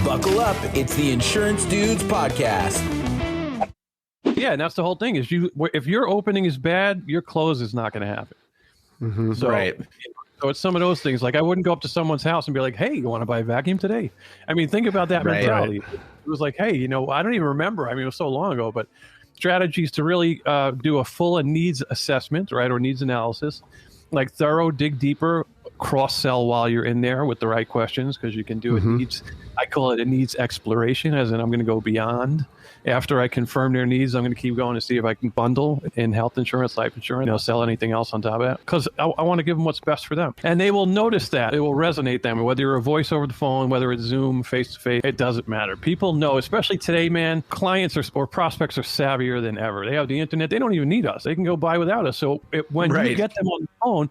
Buckle up. It's the Insurance Dudes Podcast. Yeah, and that's the whole thing is if your opening is bad, your close is not going to happen. Mm-hmm. So, right. So it's some of those things. Like I wouldn't go up to someone's house and be like, hey, you want to buy a vacuum today? I mean, think about that mentality. Right. It was like, hey, I don't even remember. I mean, it was so long ago, but strategies to really do a full needs assessment, right? Or needs analysis, like thorough, dig deeper, cross-sell while you're in there with the right questions, because you can do it needs. I call it a needs exploration, as in I'm going to go beyond. After I confirm their needs, I'm going to keep going to see if I can bundle in health insurance, life insurance, sell anything else on top of that. Because I want to give them what's best for them. And they will notice that. It will resonate them. Whether you're a voice over the phone, whether it's Zoom, face-to-face, it doesn't matter. People know, especially today, man, clients or prospects are savvier than ever. They have the internet. They don't even need us. They can go buy without us. So when you get them on the phone,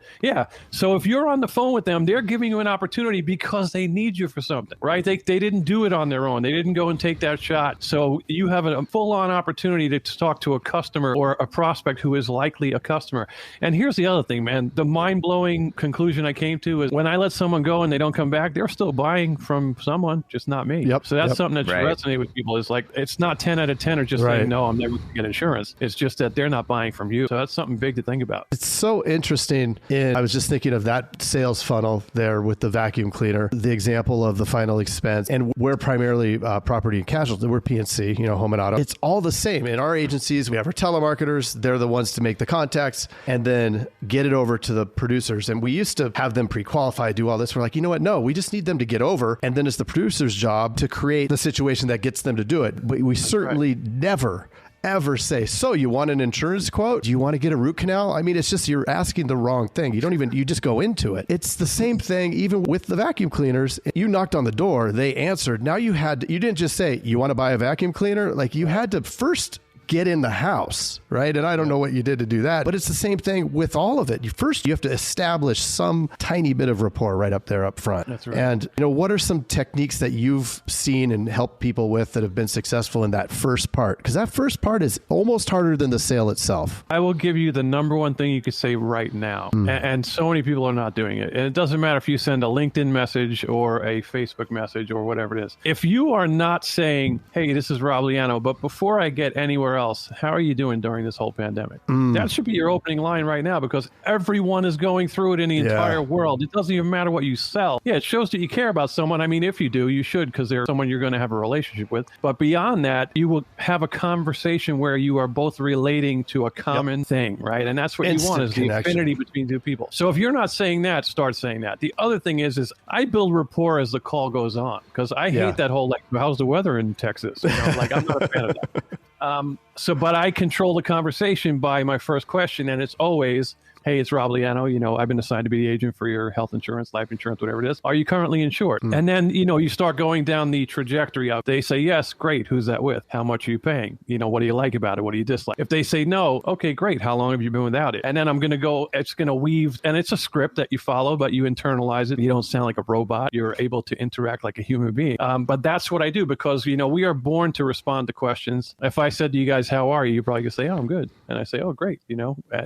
So if you're on the phone with them, they're giving you an opportunity because they need you for something, right? They didn't do it on their own. They didn't go and take that shot. So you have a full-on opportunity to talk to a customer or a prospect who is likely a customer. And here's the other thing, man. The mind-blowing conclusion I came to is when I let someone go and they don't come back, they're still buying from someone, just not me. So that's something that should resonate with people. Is like, it's not 10 out of 10 or just saying, no, I'm never going to get insurance. It's just that they're not buying from you. So that's something big to think about. It's so interesting. I was just thinking of that sales funnel there with the vacuum cleaner, the example of the final expense. And we're primarily property and casualty. We're P&C, home and auto. It's all the same. In our agencies, we have our telemarketers. They're the ones to make the contacts and then get it over to the producers. And we used to have them pre-qualify, do all this. We're like, you know what? No, we just need them to get over. And then it's the producer's job to create the situation that gets them to do it. But we certainly never ever say, so you want an insurance quote? Do you want to get a root canal? I mean, it's just, you're asking the wrong thing. You just go into it. It's the same thing, even with the vacuum cleaners. You knocked on the door, they answered. Now you didn't just say, you want to buy a vacuum cleaner? Like, you had to first get in the house, right? And I don't know what you did to do that, but it's the same thing with all of it. You have to establish some tiny bit of rapport right up there up front. That's right. And what are some techniques that you've seen and helped people with that have been successful in that first part? Because that first part is almost harder than the sale itself. I will give you the number one thing you could say right now. And so many people are not doing it. And it doesn't matter if you send a LinkedIn message or a Facebook message or whatever it is. If you are not saying, hey, this is Rob Liano, but before I get anywhere else, how are you doing during this whole pandemic? That should be your opening line right now, because everyone is going through it in the entire world. It doesn't even matter what you sell. Yeah, it shows that you care about someone. I mean, if you do, you should, because they're someone you're going to have a relationship with. But beyond that, you will have a conversation where you are both relating to a common thing, right? And that's what you want, is the affinity between two people. So if you're not saying that, start saying that. The other thing is I build rapport as the call goes on, because I hate that whole, like, how's the weather in Texas? Like, I'm not a fan of that. But I control the conversation by my first question, and it's always, hey, it's Rob Liano. I've been assigned to be the agent for your health insurance, life insurance, whatever it is. Are you currently insured? And then, you start going down the trajectory of, they say, yes, great. Who's that with? How much are you paying? What do you like about it? What do you dislike? If they say no, okay, great. How long have you been without it? And then I'm going to go, it's going to weave, and it's a script that you follow, but you internalize it. You don't sound like a robot. You're able to interact like a human being. But that's what I do, because, we are born to respond to questions. If I said to you guys, how are you? You're probably going to say, oh, I'm good. And I say, oh, great.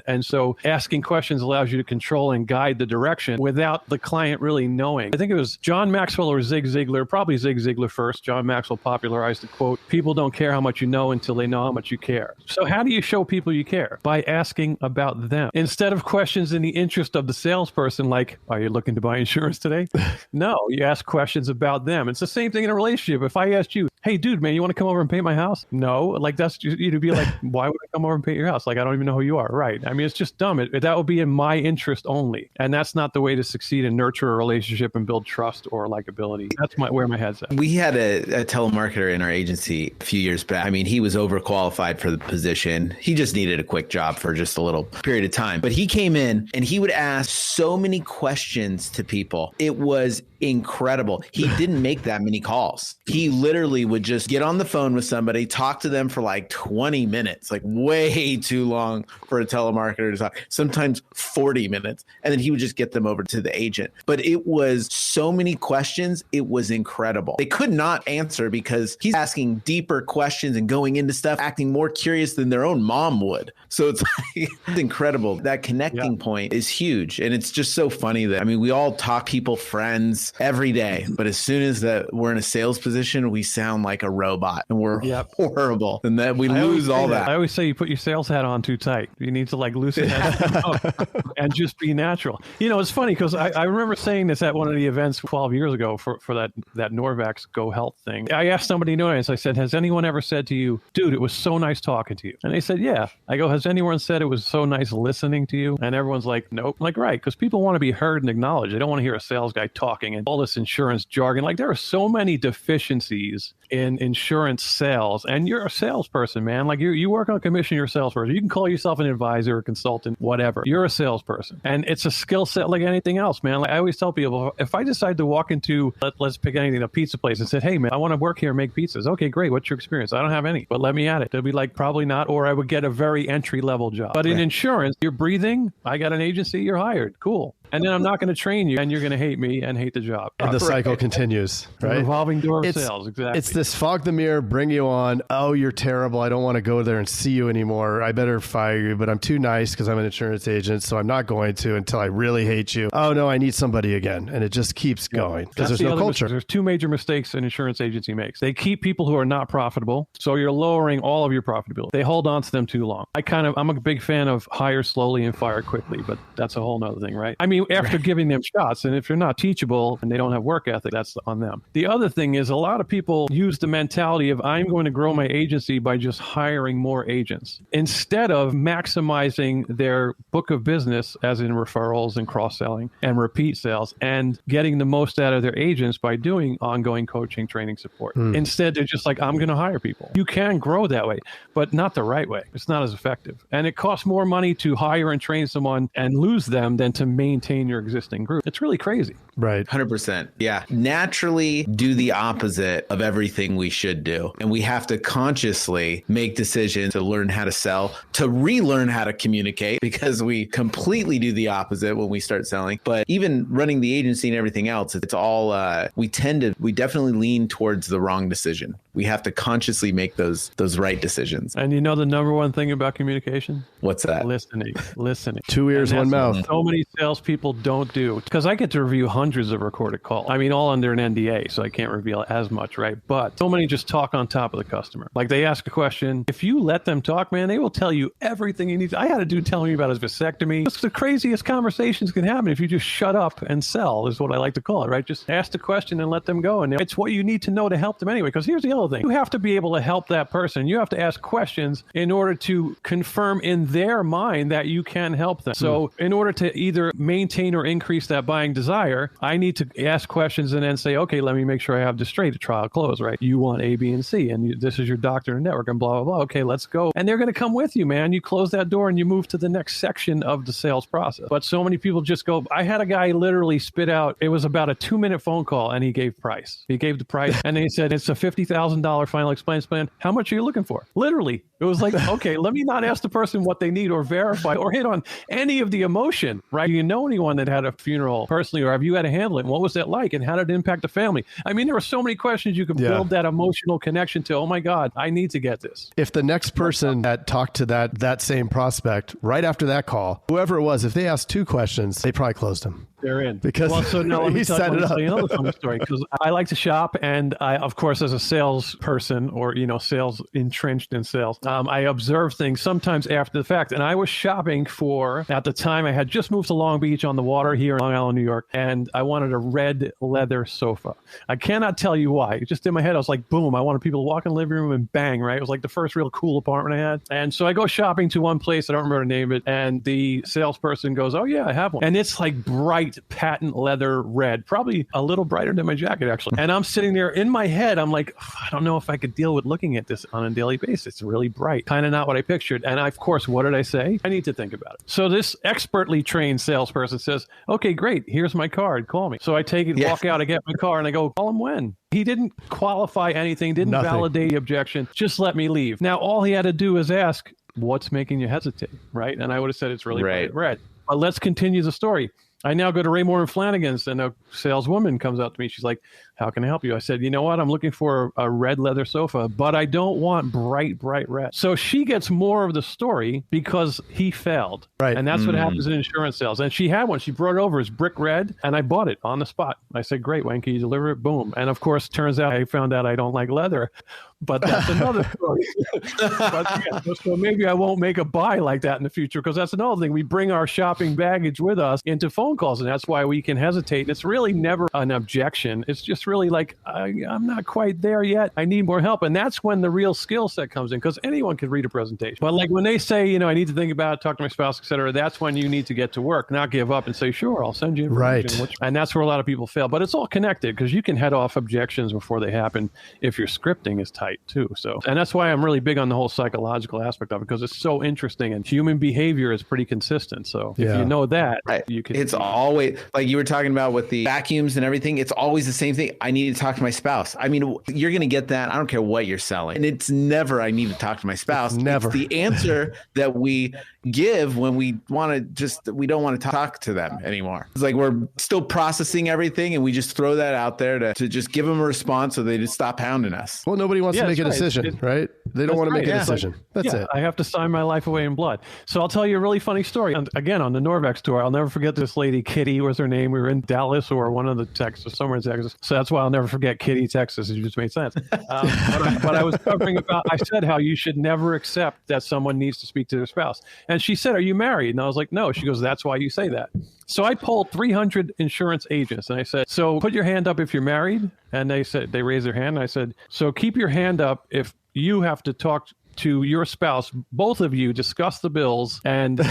And so asking questions allows you to control and guide the direction without the client really knowing. I think it was John Maxwell or Zig Ziglar, probably Zig Ziglar first. John Maxwell popularized the quote, people don't care how much you know until they know how much you care. So how do you show people you care? By asking about them. Instead of questions in the interest of the salesperson, like, are you looking to buy insurance today? No, you ask questions about them. It's the same thing in a relationship. If I asked you, hey, dude, man, you want to come over and paint my house? No, like, that's just, you'd be like, why would I come over and paint your house? Like, I don't even know who you are. Right. I mean, it's just dumb. That would be in my interest only. And that's not the way to succeed and nurture a relationship and build trust or likability. That's where my head's at. We had a telemarketer in our agency a few years back. I mean, he was overqualified for the position. He just needed a quick job for just a little period of time. But he came in and he would ask so many questions to people. It was incredible. He didn't make that many calls. He literally would just get on the phone with somebody, talk to them for like 20 minutes, like way too long for a telemarketer to talk. Sometimes sometimes 40 minutes. And then he would just get them over to the agent. But it was so many questions. It was incredible. They could not answer because he's asking deeper questions and going into stuff, acting more curious than their own mom would. So it's like, it's incredible. That connecting point is huge. And it's just so funny that, I mean, we all talk people, friends every day, but as soon as that we're in a sales position, we sound like a robot and we're horrible. And that we lose all that. I always say you put your sales hat on too tight. You need to like loosen that up and just be natural. You know, it's funny because I remember saying this at one of the events 12 years ago for that Norvax Go Health thing. I asked somebody new, I said, has anyone ever said to you, dude, it was so nice talking to you? And they said, yeah. I go, has anyone said it was so nice listening to you? And everyone's like, nope. I'm like, right, because people want to be heard and acknowledged. They don't want to hear a sales guy talking and all this insurance jargon. Like, there are so many deficiencies in insurance sales, and you're a salesperson, man. Like, you work on commission, you're a salesperson. You can call yourself an advisor, a consultant, whatever. You're a salesperson, and it's a skill set like anything else, man. Like, I always tell people, if I decide to walk into, let's pick anything, a pizza place, and said, hey, man, I want to work here and make pizzas. Okay, great. What's your experience? I don't have any, but let me at it. They'll be like, probably not, or I would get a very entry-level job. But in insurance, you're breathing. I got an agency, you're hired. Cool. And then I'm not going to train you, and you're going to hate me and hate the job. And the cycle continues, right? The revolving door of sales, exactly. It's this fog the mirror, bring you on. Oh, you're terrible. I don't want to go there and see you anymore. I better fire you, but I'm too nice because I'm an insurance agent, so I'm not going to until I really hate you. Oh, no, I need somebody again. And it just keeps going because there's no culture. There's two major mistakes an insurance agency makes. They keep people who are not profitable, so you're lowering all of your profitability. They hold on to them too long. I'm a big fan of hire slowly and fire quickly, but that's a whole nother thing, right? I mean, after giving them shots, and if you're not teachable and they don't have work ethic, that's on them. The other thing is a lot of people use the mentality of I'm going to grow my agency by just hiring more agents instead of maximizing their book of business, as in referrals and cross-selling and repeat sales, and getting the most out of their agents by doing ongoing coaching, training, support. Instead, they're just like, I'm going to hire people. You can grow that way, but not the right way. It's not as effective. And it costs more money to hire and train someone and lose them than to maintain your existing group. It's really crazy. Right. 100%. Yeah. Naturally do the opposite of everything we should do. And we have to consciously make decisions to learn how to sell, to relearn how to communicate, because we completely do the opposite when we start selling. But even running the agency and everything else, it's all, we definitely lean towards the wrong decision. We have to consciously make those right decisions. And you know the number one thing about communication? What's that? Listening. 2 ears, one mouth. So many salespeople don't do, because I get to review hundreds of recorded calls. I mean, all under an NDA, so I can't reveal as much, right? But so many just talk on top of the customer. Like, they ask a question. If you let them talk, man, they will tell you everything you need. I had a dude telling me about his vasectomy. It's the craziest conversations can happen if you just shut up and sell, is what I like to call it, right? Just ask the question and let them go. And it's what you need to know to help them anyway. Because here's the other thing. You have to be able to help that person. You have to ask questions in order to confirm in their mind that you can help them. So in order to either maintain or increase that buying desire, I need to ask questions and then say, okay, let me make sure I have this straight, a trial close, right? You want A, B, and C, and this is your doctor and network and blah, blah, blah. Okay, let's go. And they're going to come with you, man. You close that door and you move to the next section of the sales process. But so many people just go, I had a guy literally spit out, it was about a 2-minute phone call, and he gave price. He gave the price, and then he said, it's a $50,000 final expense plan. How much are you looking for? Literally. It was like, okay, let me not ask the person what they need or verify or hit on any of the emotion, right? Do you know anyone that had a funeral personally, or have you had to handle it? And what was that like? And how did it impact the family? I mean, there were so many questions you could build that emotional connection to. Oh my God, I need to get this. If the next person that talked to that same prospect right after that call, whoever it was, if they asked 2 questions, they probably closed him. They're in. Because so now let me he tell set it up. you another funny story, because I like to shop, and I, of course, as a salesperson, or sales entrenched in sales, I observe things sometimes after the fact. And I was shopping for, at the time, I had just moved to Long Beach on the water here in Long Island, New York, and I wanted a red leather sofa. I cannot tell you why. Just in my head, I was like, boom, I wanted people to walk in the living room and bang, right? It was like the first real cool apartment I had. And so I go shopping to one place, I don't remember the name of it, and the salesperson goes, oh yeah, I have one. And it's like bright patent leather red, probably a little brighter than my jacket actually. And I'm sitting there in my head, I'm like, I don't know if I could deal with looking at this on a daily basis. It's really bright, kind of not what I pictured. And of course, what did I say? I need to think about it. So this expertly trained salesperson says, okay, great, here's my card, call me. So I take it, walk out, I get my car, and I go, call him when? He didn't qualify anything, didn't validate the objection, just let me leave. Now, all he had to do is ask, what's making you hesitate, right? And I would have said it's really bright red. But let's continue the story. I now go to Raymore and Flanagan's, and a saleswoman comes up to me. She's like, how can I help you? I said, you know what? I'm looking for a red leather sofa, but I don't want bright red. So she gets more of the story because he failed. Right. And that's what happens in insurance sales. And she had one. She brought it over as brick red, and I bought it on the spot. I said, great, when can you deliver it? Boom. And of course, turns out I found out I don't like leather. But that's another story. But, yeah, so maybe I won't make a buy like that in the future, because that's another thing. We bring our shopping baggage with us into phone calls, and that's why we can hesitate. And it's really never an objection. It's just really like, I'm not quite there yet. I need more help. And that's when the real skill set comes in, because anyone can read a presentation. But like when they say, I need to think about it, talk to my spouse, et cetera, that's when you need to get to work, not give up and say, sure, I'll send you information. Right. And that's where a lot of people fail. But it's all connected, because you can head off objections before they happen if your scripting is tight too. So, and that's why I'm really big on the whole psychological aspect of it, because it's so interesting, and human behavior is pretty consistent. So if you know that, you can. It's always like you were talking about with the vacuums and everything. It's always the same thing. I need to talk to my spouse. I mean, you're going to get that. I don't care what you're selling. And it's never, I need to talk to my spouse. It's never. It's the answer that we give when we we don't want to talk to them anymore. It's like we're still processing everything, and we just throw that out there to just give them a response so they just stop hounding us. Well, nobody wants to make a decision, right? They don't want to make a decision. That's it. I have to sign my life away in blood. So I'll tell you a really funny story. And again, on the Norvex tour, I'll never forget this lady, Kitty was her name. We were in Dallas or one of the Texas, somewhere in Texas. So that's why I'll never forget Kitty, Texas. It just made sense. But I was covering about, I said how you should never accept that someone needs to speak to their spouse. And she said, are you married? And I was like, no. She goes, that's why you say that. So I polled 300 insurance agents, and I said, so put your hand up if you're married. And they said, they raised their hand. And I said, so keep your hand up if you have to talk to your spouse, both of you discuss the bills and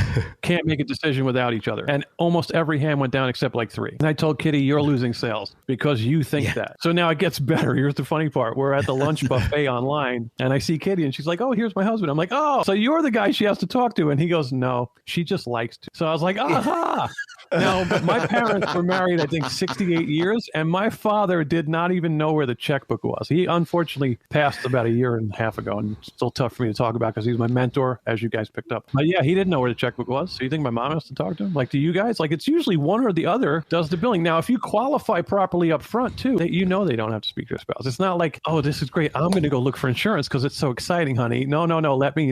can't make a decision without each other. And almost every hand went down except like 3. And I told Kitty, you're losing sales because you think that. So now it gets better. Here's the funny part. We're at the lunch buffet online, and I see Kitty, and she's like, oh, here's my husband. I'm like, oh, so you're the guy she has to talk to. And he goes, no, she just likes to. So I was like, aha. Now, my parents were married, I think, 68 years, and my father did not even know where the checkbook was. He unfortunately passed about a year and a half ago, and it's still tough for me to talk about because he's my mentor, as you guys picked up. But yeah, he didn't know where the checkbook was. So you think my mom has to talk to him? Like, do you guys? Like, it's usually one or the other does the billing. Now, if you qualify properly up front, too, they don't have to speak to their spouse. It's not like, oh, this is great. I'm going to go look for insurance because it's so exciting, honey. No, let me.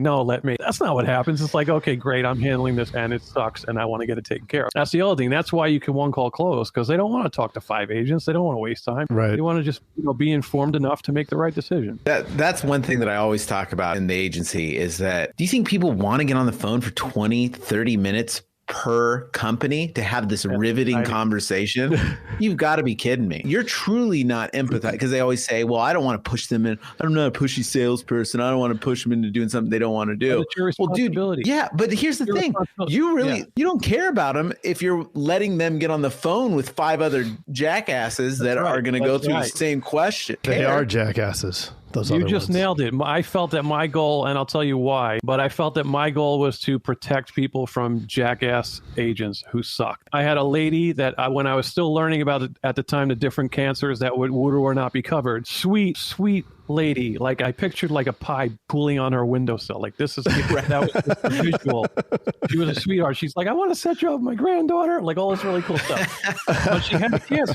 That's not what happens. It's like, okay, great. I'm handling this, and it sucks, and I want to get it taken care of. That's the other thing. That's why you can one call close, because they don't want to talk to 5 agents. They don't want to waste time. Right. They want to just be informed enough to make the right decision. That's one thing that I always talk about in the agency is that, do you think people want to get on the phone for 20, 30 minutes per company to have this riveting conversation? You've got to be kidding me. You're truly not empathizing, because they always say, well, I don't want to push them in. I'm not a pushy salesperson. I don't want to push them into doing something they don't want to do. It's your responsibility. Well, dude, yeah, but here's the thing. You don't care about them if you're letting them get on the phone with 5 other jackasses that are going to go through the same question. They are jackasses. You just nailed it. I felt that my goal, and I'll tell you why, but I felt that my goal was to protect people from jackass agents who sucked. I had a lady that when I was still learning about it at the time, the different cancers that would or not be covered. Sweet lady. Like, I pictured like a pie cooling on her windowsill. Like, this is that was the visual. She was a sweetheart. She's like, I want to set you up with my granddaughter. Like, all this really cool stuff. But she had a cancer.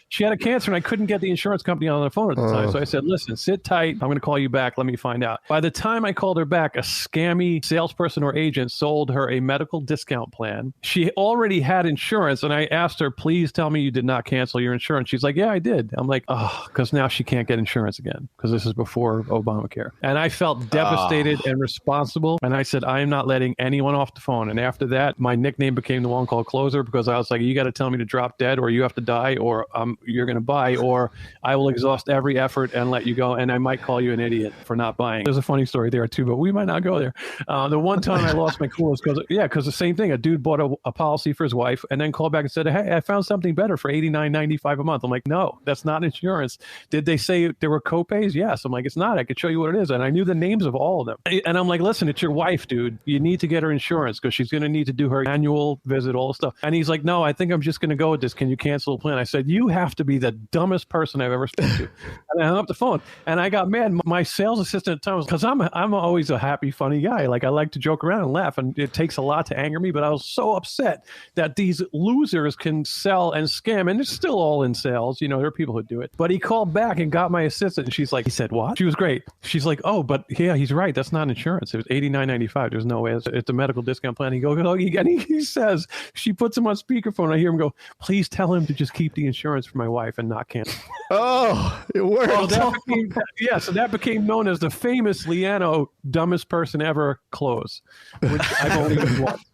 She had a cancer, and I couldn't get the insurance company on the phone at the time. So I said, listen, sit tight. I'm going to call you back. Let me find out. By the time I called her back, a scammy salesperson or agent sold her a medical discount plan. She already had insurance, and I asked her, please tell me you did not cancel your insurance. She's like, yeah, I did. I'm like, oh, because now she can't get insurance again, because this is before Obamacare. And I felt devastated and responsible. And I said, I am not letting anyone off the phone. And after that, my nickname became the one call closer, because I was like, you got to tell me to drop dead, or you have to die, or you're going to buy, or I will exhaust every effort and let you go. And I might call you an idiot for not buying. There's a funny story there too, but we might not go there. The one time I lost my cool was because the same thing. A dude bought a policy for his wife and then called back and said, hey, I found something better for $89.95 a month. I'm like, no, that's not insurance. Did they say there were copays? Yes. I'm like, it's not. I could show you what it is. And I knew the names of all of them. And I'm like, listen, it's your wife, dude. You need to get her insurance because she's going to need to do her annual visit, all the stuff. And he's like, no, I think I'm just going to go with this. Can you cancel the plan? I said, you have to be the dumbest person I've ever spoken to. And I hung up the phone. And I got mad. My sales assistant at the time was, because I'm always a happy, funny guy. Like I like to joke around and laugh, and it takes a lot to anger me. But I was so upset that these losers can sell and scam, and it's still all in sales. You know, there are people who do it. But he called back and got my assistant, and she's like, he said, what? She was great. She's like, oh, but yeah, he's right. That's not insurance. It was $89.95. There's no way. It's a medical discount plan. He goes, and he says, she puts him on speakerphone. I hear him go, please tell him to just keep the insurance for my wife and not cancel. Oh, it worked. So that became known as the famous Liano dumbest person ever close, which I've only been watched.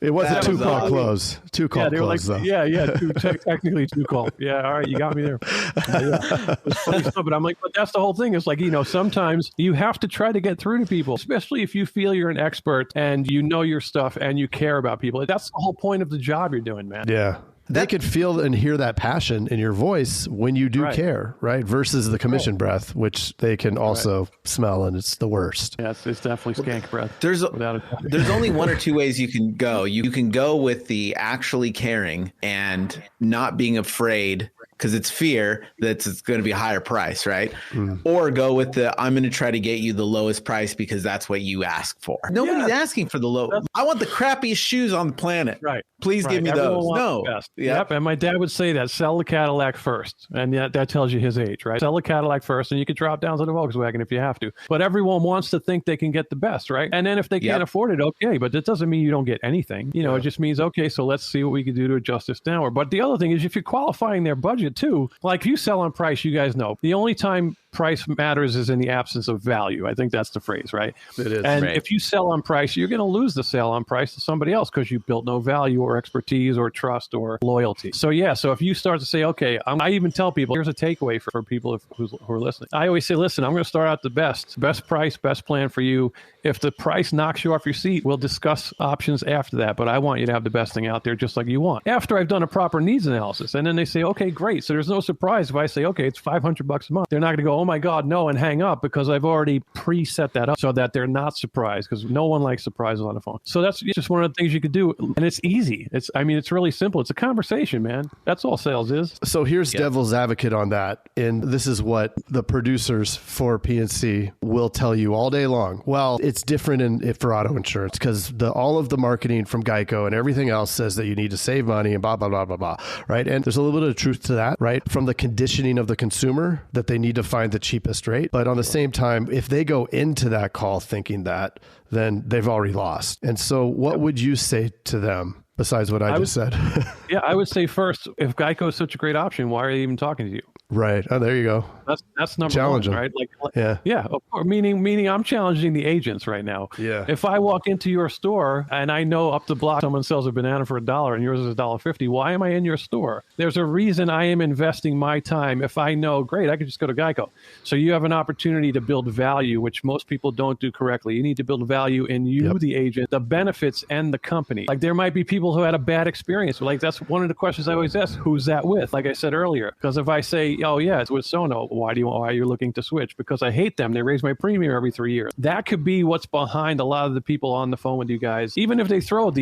It wasn't two call close. Two call close, though. Technically two call. Yeah, all right, you got me there. It was funny stuff, but I'm like, but that's the whole thing. It's like, you know, sometimes you have to try to get through to people, especially if you feel you're an expert and you know your stuff and you care about people. That's the whole point of the job you're doing, man. Yeah. They could feel and hear that passion in your voice when you do care, right? Versus the commission breath, which they can also smell, and it's the worst. Yeah, it's definitely skank breath. There's only one or two ways you can go. You can go with the actually caring and not being afraid, because it's fear that it's going to be a higher price, right? Or go with the, I'm going to try to get you the lowest price because that's what you ask for. Nobody's asking for the low. I want the crappiest shoes on the planet. Right. Please give me those. No. Yep. And my dad would say that, sell the Cadillac first. And that tells you his age, right? Sell the Cadillac first, and you can drop down to the Volkswagen if you have to. But everyone wants to think they can get the best, right? And then if they can't afford it, okay. But that doesn't mean you don't get anything. You know, it just means, okay, so let's see what we can do to adjust this downward. But the other thing is, if you're qualifying their budget too, like if you sell on price, you guys know the only time price matters is in the absence of value. I think that's the phrase, right? It is. And if you sell on price, you're going to lose the sale on price to somebody else because you built no value or expertise or trust or loyalty. So so if you start to say, okay, I even tell people, here's a takeaway for people who are listening. I always say, listen, I'm going to start out the best price, best plan for you. If the price knocks you off your seat, we'll discuss options after that. But I want you to have the best thing out there just like you want. After I've done a proper needs analysis, and then they say, okay, great. So there's no surprise if I say, okay, it's $500 a month. They're not going to go, oh my God, no, and hang up, because I've already preset that up so that they're not surprised, because no one likes surprises on the phone. So that's just one of the things you could do. And it's easy. It's really simple. It's a conversation, man. That's all sales is. So here's devil's advocate on that. And this is what the producers for PNC will tell you all day long. Well, it's different for auto insurance, because all of the marketing from Geico and everything else says that you need to save money and blah, blah, blah, blah, blah. Right. And there's a little bit of truth to that, right? From the conditioning of the consumer that they need to find the cheapest rate. But on the same time, if they go into that call thinking that, then they've already lost. And so what would you say to them besides what I just said? I would say first, if Geico is such a great option, why are they even talking to you? Right. Oh, there you go. That's number Challenge one, them. right? Yeah. Of course, meaning I'm challenging the agents right now. Yeah. If I walk into your store and I know up the block someone sells a banana for $1 and yours is $1.50, why am I in your store? There's a reason I am investing my time. If I know, great, I could just go to Geico. So you have an opportunity to build value, which most people don't do correctly. You need to build value in you, the agent, the benefits, and the company. Like there might be people who had a bad experience. Like that's one of the questions I always ask: who's that with? Like I said earlier, because if I say, oh yeah, it's with Sono, why are you looking to switch? Because I hate them. They raise my premium every 3 years. That could be what's behind a lot of the people on the phone with you guys. Even if they throw but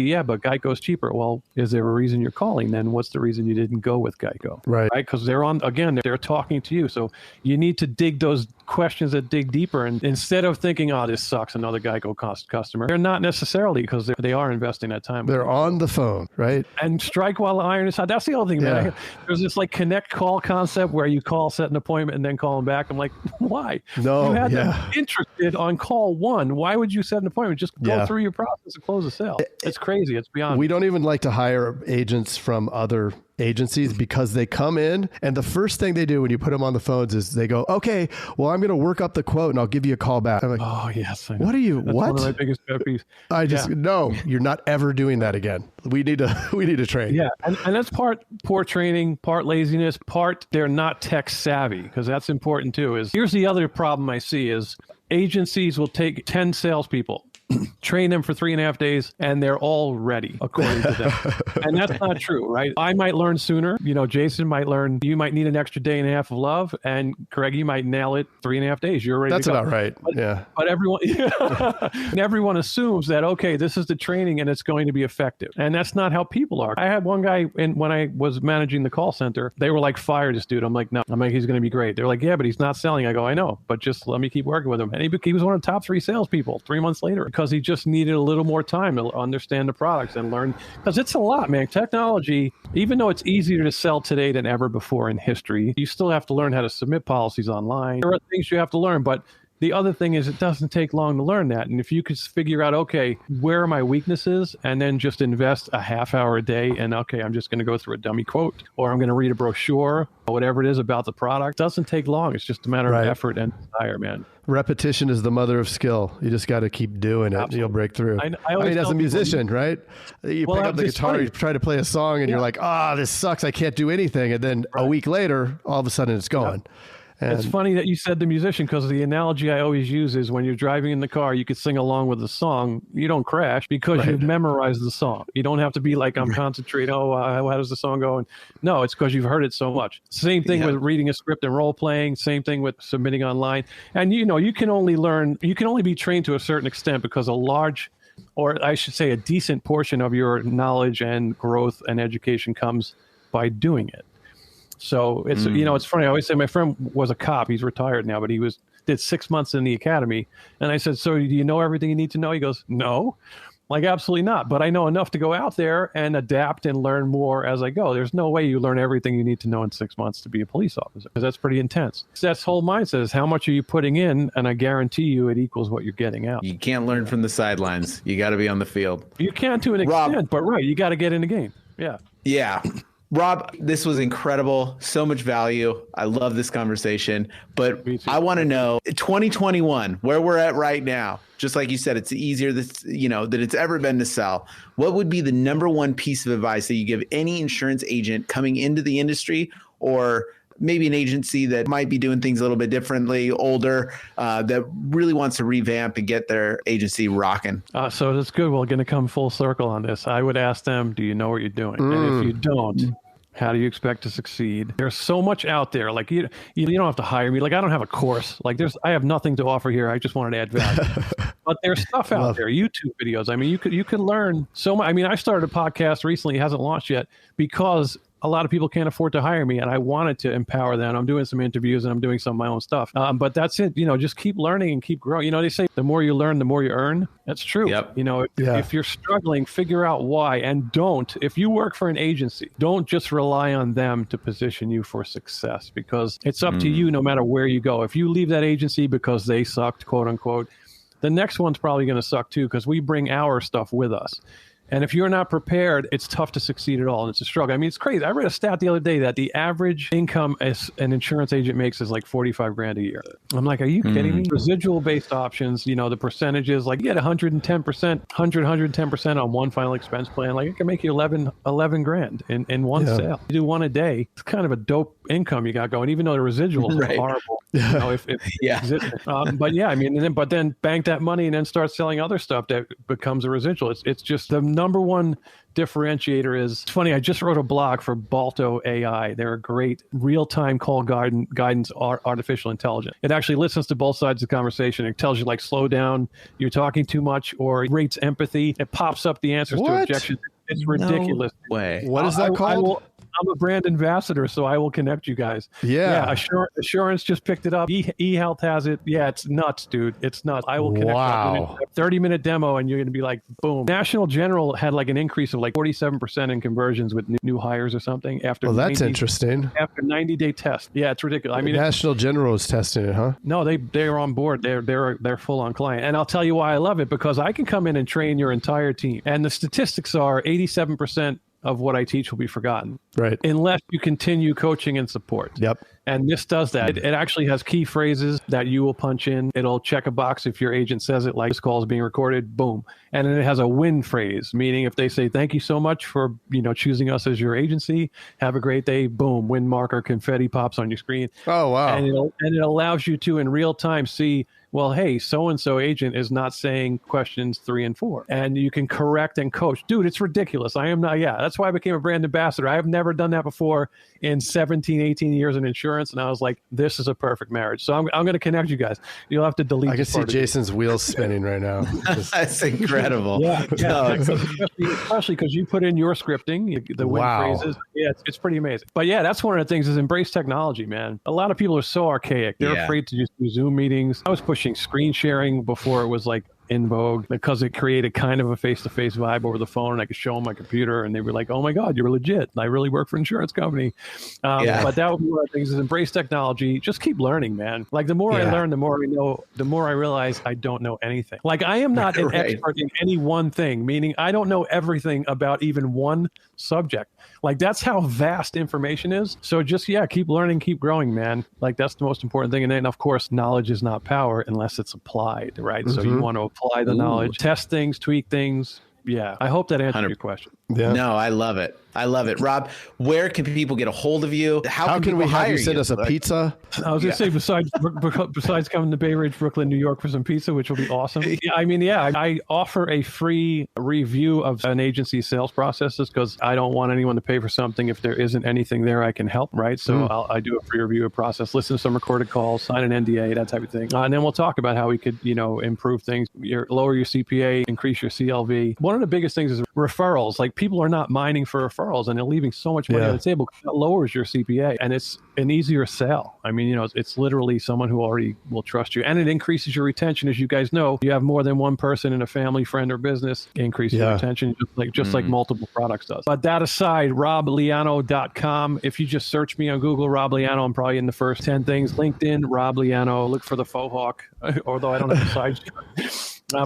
Geico's cheaper. Well, is there a reason you're calling? Then what's the reason you didn't go with Geico? Right? Because they're talking to you. So you need to dig those questions that dig deeper, and instead of thinking, oh, this sucks, another Geico customer, they're not necessarily, because they are investing that time. They're on the phone, right? And strike while the iron is hot. That's the other thing, man. There's this like connect call concept where you call, set an appointment, and then call them back. I'm like, why? No, you had them interested on call one. Why would you set an appointment? Just go through your process and close the sale. It's crazy. It's beyond. We don't even like to hire agents from other agencies, because they come in and the first thing they do when you put them on the phones is they go, okay, well, I'm going to work up the quote and I'll give you a call back. I'm like, oh yes. I know. What are you? That's what? One of my biggest pet peeves. No, you're not ever doing that again. We need to train. Yeah. And that's part poor training, part laziness, part they're not tech savvy, because that's important too. Here's the other problem I see is agencies will take 10 salespeople train them for 3.5 days, and they're all ready, according to them. And that's not true, right? I might learn sooner. Jason might learn. You might need an extra 1.5 days of love, and Craig, you might nail it 3.5 days. You're ready. That's to go. about right. But everyone assumes that, okay, this is the training and it's going to be effective. And that's not how people are. I had one guy when I was managing the call center, they were like, fire this dude. I'm like, no. I'm like, he's going to be great. They're like, yeah, but he's not selling. I go, I know, but just let me keep working with him. And he was one of the top 3 salespeople 3 months later because he just needed a little more time to understand the products and learn. Because it's a lot, man. Technology, even though it's easier to sell today than ever before in history, you still have to learn how to submit policies online. There are things you have to learn, but the other thing is it doesn't take long to learn that. And if you could figure out, okay, where are my weaknesses, and then just invest a half hour a day and, okay, I'm just going to go through a dummy quote, or I'm going to read a brochure, or whatever it is about the product, it doesn't take long. It's just a matter of effort and desire, man. Repetition is the mother of skill. You just got to keep doing it. Absolutely. You'll break through. I mean, as a musician, right? You pick up the guitar, you try to play a song, and you're like, this sucks. I can't do anything. And then a week later, all of a sudden it's gone. Yeah. And it's funny that you said the musician, because the analogy I always use is when you're driving in the car, you could sing along with the song. You don't crash because you've memorized the song. You don't have to be like, I'm concentrating. How does the song go? And no, it's because you've heard it so much. Same thing with reading a script and role playing. Same thing with submitting online. And you can only be trained to a certain extent because a large, or I should say a decent portion of your knowledge and growth and education comes by doing it. So it's, it's funny. I always say my friend was a cop. He's retired now, but he did 6 months in the academy. And I said, so do you know everything you need to know? He goes, no, like absolutely not. But I know enough to go out there and adapt and learn more as I go. There's no way you learn everything you need to know in 6 months to be a police officer, because that's pretty intense. That's whole mindset is how much are you putting in? And I guarantee you it equals what you're getting out. You can't learn from the sidelines. You got to be on the field. You can to an extent, but you got to get in the game. Yeah. Yeah. Rob, this was incredible. So much value. I love this conversation, but I want to know 2021, where we're at right now. Just like you said, it's easier than it's ever been to sell. What would be the number one piece of advice that you give any insurance agent coming into the industry, or maybe an agency that might be doing things a little bit differently, older, that really wants to revamp and get their agency rocking? So that's good. We're going to come full circle on this. I would ask them, do you know what you're doing? And if you don't, how do you expect to succeed? There's so much out there. Like you don't have to hire me. Like I don't have a course. Like I have nothing to offer here. I just wanted to add value. But there's stuff out there, YouTube videos. I mean, you could learn so much. I mean, I started a podcast recently. It hasn't launched yet because a lot of people can't afford to hire me, and I wanted to empower them. I'm doing some interviews and I'm doing some of my own stuff. But that's it. Just keep learning and keep growing. They say the more you learn, the more you earn. That's true. Yep. If you're struggling, figure out why, and if you work for an agency, don't just rely on them to position you for success, because it's up to you no matter where you go. If you leave that agency because they sucked, quote unquote, the next one's probably going to suck too, because we bring our stuff with us. And if you're not prepared, it's tough to succeed at all. And it's a struggle. I mean, it's crazy. I read a stat the other day that the average income as an insurance agent makes is like $45,000 a year. I'm like, are you kidding me? Residual based options, the percentages, like you get 110% on one final expense plan. Like it can make you $11,000 in one sale. You do one a day. It's kind of a dope income you got going, even though the residuals are horrible. But yeah, I mean, but then bank that money and then start selling other stuff that becomes a residual. It's just the number one differentiator is, it's funny, I just wrote a blog for Balto AI. They're a great real-time call guidance artificial intelligence. It actually listens to both sides of the conversation. It tells you like, slow down, you're talking too much, or it rates empathy. It pops up the answers to objections. It's ridiculous. No way. What is that called? I'm a brand ambassador, so I will connect you guys. Yeah. Assurance just picked it up. eHealth has it. Yeah, it's nuts, dude. It's nuts. I will connect. Wow. 30-minute demo, and you're going to be like, boom. National General had like an increase of like 47% in conversions with new hires or something after. Well, that's interesting. After 90-day test. Yeah, it's ridiculous. I mean, National General is testing it, huh? No, they're on board. They're full on client, and I'll tell you why I love it, because I can come in and train your entire team, and the statistics are 87% of what I teach will be forgotten. Right. Unless you continue coaching and support. Yep. And this does that. It actually has key phrases that you will punch in. It'll check a box if your agent says it, like this call is being recorded, boom. And then it has a win phrase, meaning if they say, thank you so much for choosing us as your agency, have a great day, boom, win marker, confetti pops on your screen. Oh, wow. And it allows you to, in real time, see well, hey, so-and-so agent is not saying questions 3 and 4. And you can correct and coach. Dude, it's ridiculous. I am not, that's why I became a brand ambassador. I have never done that before in 17, 18 years in insurance. And I was like, this is a perfect marriage. So I'm going to connect you guys. You'll have to delete. I can see Jason's wheels spinning right now. That's incredible. Especially because you put in your scripting, the win phrases. Yeah, it's pretty amazing. But yeah, that's one of the things is embrace technology, man. A lot of people are so archaic. They're afraid to just do Zoom meetings. I was pushing screen sharing before it was like in vogue because it created kind of a face-to-face vibe over the phone, and I could show them my computer and they were like, oh my God, you're legit. I really work for an insurance company. But that would be one of the things is embrace technology. Just keep learning, man. Like the more I learn, the more I know, the more I realize I don't know anything. Like I am not an expert in any one thing, meaning I don't know everything about even one subject. Like that's how vast information is. So just, keep learning, keep growing, man. Like that's the most important thing. And then of course, knowledge is not power unless it's applied, right? Mm-hmm. So you want to apply the knowledge, test things, tweak things. Yeah. I hope that answered your question. Yeah. No, I love it. Rob, where can people get a hold of you? How can we have you send us a pizza? I was going to say, besides coming to Bay Ridge, Brooklyn, New York for some pizza, which will be awesome. I offer a free review of an agency's sales processes because I don't want anyone to pay for something if there isn't anything there I can help, right? So I do a free review of process, listen to some recorded calls, sign an NDA, that type of thing. And then we'll talk about how we could, improve things, lower your CPA, increase your CLV. One of the biggest things is referrals. Like people are not mining for referrals and they're leaving so much money on the table because that lowers your CPA and it's an easier sell. I mean, it's literally someone who already will trust you and it increases your retention. As you guys know, you have more than one person in a family, friend, or business, increases your retention just like multiple products does. But that aside, RobLiano.com. If you just search me on Google, Rob Liano, I'm probably in the first 10 things. LinkedIn, Rob Liano. Look for the faux hawk, although I don't have a side job.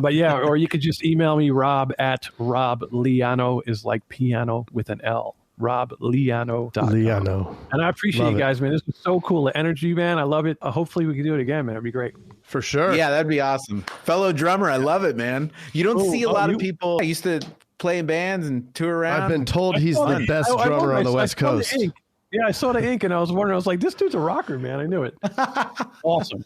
Or you could just email me, Rob@RobLiano is like piano with an L. RobLiano.com. And I appreciate you guys, man. This was so cool. The energy, man. I love it. Hopefully we can do it again, man. It'd be great. For sure. Yeah, that'd be awesome. Fellow drummer. I love it, man. You don't see a lot of people. I used to play in bands and tour around. I've been told he's the best drummer on the West Coast. Yeah, I saw the ink and I was wondering, I was like, this dude's a rocker, man. I knew it. Awesome.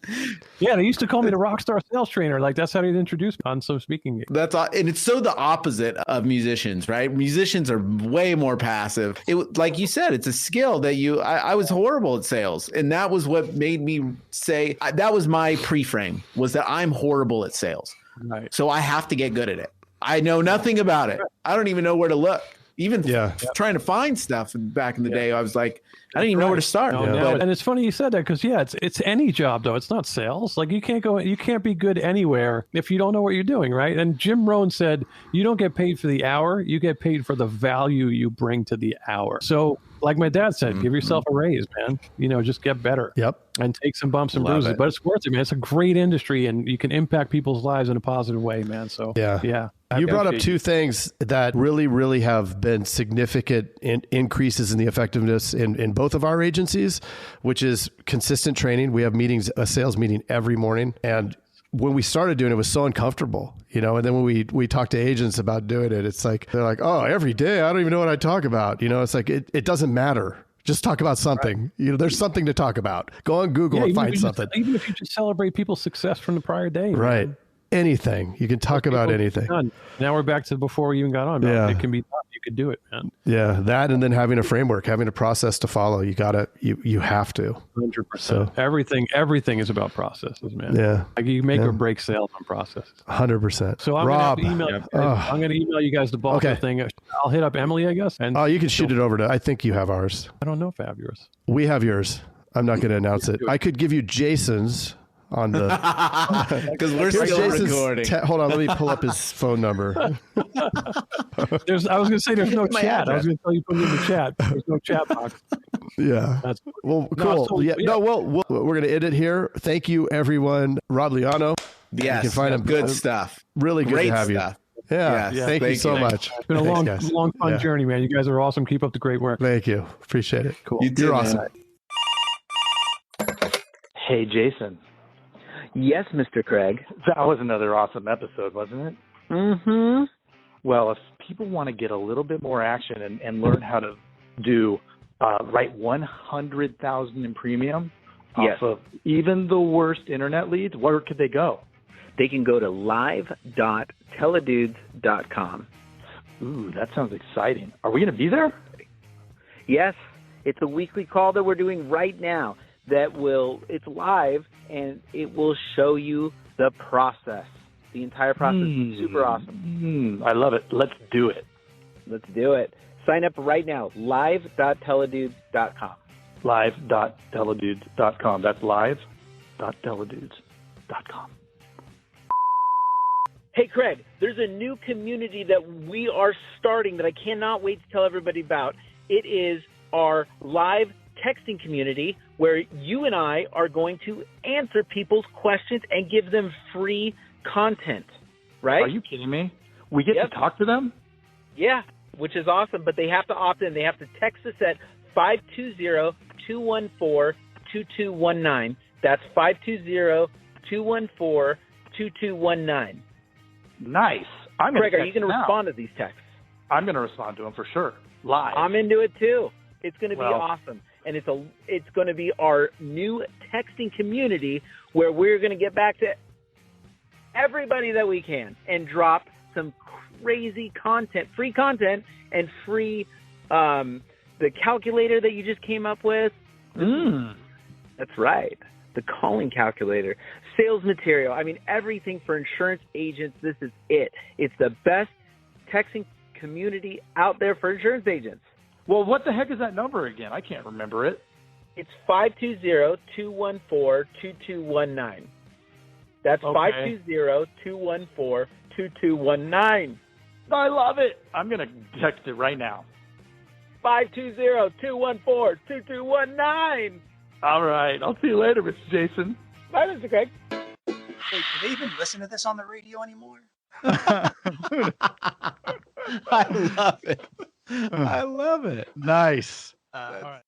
Yeah, they used to call me the rock star sales trainer. Like that's how they'd introduce me on some speaking gigs. And it's so the opposite of musicians, right? Musicians are way more passive. Like you said, it's a skill that I was horrible at sales. And that was what made me say, that was my pre-frame, was that I'm horrible at sales. Right. So I have to get good at it. I know nothing about it. I don't even know where to look. Even trying to find stuff back in the day, I was like, I didn't even know where to start. And it's funny you said that because it's any job though. It's not sales. Like you can't be good anywhere if you don't know what you're doing, right? And Jim Rohn said, you don't get paid for the hour, you get paid for the value you bring to the hour. So like my dad said, give yourself a raise, man. Just get better. Yep. And take some bumps and bruises. But it's worth it, man. It's a great industry and you can impact people's lives in a positive way, man. So yeah. You brought up two things that really, really have been significant increases in the effectiveness in both of our agencies, which is consistent training. We have meetings, a sales meeting every morning. And when we started doing it, it was so uncomfortable, and then when we talk to agents about doing it, it's like, they're like, oh, every day, I don't even know what I talk about. It's like, it doesn't matter. Just talk about something. Right. There's something to talk about. Go on Google and find something. Even if you just celebrate people's success from the prior day. Right. Man. Anything. You can talk about anything. Now we're back to before we even got on. Yeah. It can be done. You could do it, man. Yeah. That, and then having a framework, having a process to follow. You have to. 100%. So, everything is about processes, man. Yeah. Like you make or break sales on processes. 100%. So I'm Rob, I'm going to email you guys the bulk of the thing. I'll hit up Emily, I guess. And you can shoot it over to, I think you have ours. I don't know if I have yours. We have yours. I'm not going to announce it. I could give you Jason's. On the because we're still recording. Hold on, let me pull up his phone number. I was going to say there's no chat. I was going to tell you put it in the chat. There's no chat box. Yeah. Well, cool. We're going to end it here. Thank you, everyone. Rob Liano. Yes. You can find him. Good stuff. Really good to have stuff. You. Yeah. Yes. Thank you so much. It's been a long, fun journey, man. You guys are awesome. Keep up the great work. Thank you. Appreciate it. Cool. You're awesome. Hey, Jason. Yes, Mr. Craig. That was another awesome episode, wasn't it? Mm-hmm. Well, if people want to get a little bit more action and learn how to do write 100,000 in premium Yes. off of even the worst internet leads? Where could they go? They can go to live.teledudes.com. Ooh, that sounds exciting. Are we going to be there? Yes, it's a weekly call that we're doing right now it's live, and it will show you the process. The entire process is super awesome. I love it. Let's do it. Let's do it. Sign up right now, live.teledudes.com. Live.teledudes.com. That's live.teledudes.com. Hey, Craig, there's a new community that we are starting that I cannot wait to tell everybody about. It is our live texting community where you and I are going to answer people's questions and give them free content, right? Are you kidding me? We get Yep. to talk to them? Yeah, which is awesome, but they have to opt in. They have to text us at 520-214-2219. That's 520-214-2219. Nice. Craig, are you going to respond to these texts? I'm going to respond to them for sure. Live. I'm into it too. It's going to be Well- awesome. And it's going to be our new texting community where we're going to get back to everybody that we can and drop some crazy content, free content, and free the calculator that you just came up with. That's right. The calling calculator, sales material. I mean, everything for insurance agents. This is it. It's the best texting community out there for insurance agents. Well, what the heck is that number again? I can't remember it. It's 520-214-2219. That's Okay. 520-214-2219. I love it. I'm going to text it right now. 520-214-2219. All right. I'll see you later, Mr. Jason. Bye, Mr. Craig. Wait, do they even listen to this on the radio anymore? I love it. I love it. Nice. All right.